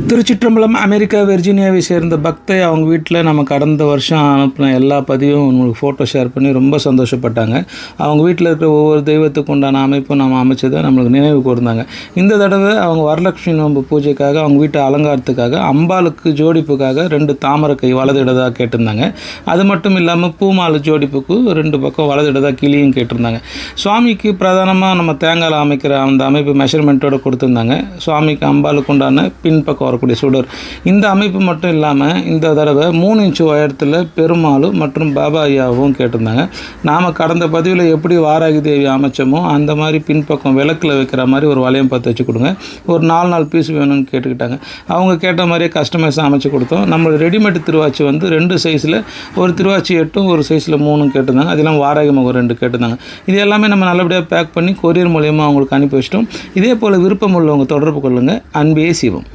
திருச்சிற்றம்பலம் America வெர்ஜீனியாவை சேர்ந்த பக்தை அவங்க வீட்டில் நம்ம கடந்த வருஷம் அனுப்பின எல்லா பதிவும் உங்களுக்கு ஃபோட்டோ ஷேர் பண்ணி ரொம்ப சந்தோஷப்பட்டாங்க. அவங்க வீட்டில் இருக்கிற ஒவ்வொரு தெய்வத்துக்கு உண்டான அமைப்பும் நம்ம அமைச்சதை நம்மளுக்கு நினைவு கூர்ந்தாங்க. இந்த தடவை அவங்க வரலட்சுமி நோன்பு பூஜைக்காக அவங்க வீட்டை அலங்காரத்துக்காக அம்பாளுக்கு ஜோடிப்புக்காக 2 தாமரைக்கை வலது இடதாக கேட்டிருந்தாங்க. அது மட்டும் இல்லாமல் பூமாலை ஜோடிப்புக்கு 2 பக்கம் வலது இடதாக கிளியும் கேட்டிருந்தாங்க. சுவாமிக்கு பிரதானமாக நம்ம தேங்காயில் அமைக்கிற அந்த அமைப்பு மெஷர்மெண்ட்டோடு கொடுத்துருந்தாங்க. சுவாமிக்கு அம்பாளுக்கு உண்டான பின்பக்கம் வரக்கூடிய சுடர். இந்த அமைப்பு மட்டும் இல்லாமல் இந்த தடவை 3 இன்ச்சு உயரத்தில் பெருமாளும் மற்றும் பாபா ஐயாவும் கேட்டிருந்தாங்க. நாம் கடந்த பதிவில் எப்படி வாராகி தேவி அமைச்சோமோ அந்த மாதிரி பின்பக்கம் விளக்கில் வைக்கிற மாதிரி ஒரு வளையம் பார்த்து வச்சு கொடுங்க. ஒரு 4 பீஸ் வேணும்னு கேட்டுக்கிட்டாங்க. அவங்க கேட்ட மாதிரியே கஸ்டமைஸாக அமைச்சு கொடுத்தோம். நம்மளோட ரெடிமேட் திருவாச்சி வந்து 2 சைஸில், ஒரு திருவாச்சி 8 ஒரு சைஸில் 3 கேட்டிருந்தாங்க. அதெல்லாம் வாராகி முகம் 2 கேட்டிருந்தாங்க. இது எல்லாமே நம்ம நல்லபடியாக பேக் பண்ணி கொரியர் மூலயமா அவங்களுக்கு அனுப்பி வச்சிட்டோம். இதே போல் விருப்பம் உள்ளவங்க தொடர்பு கொள்ளுங்கள். அன்பே சிவம்.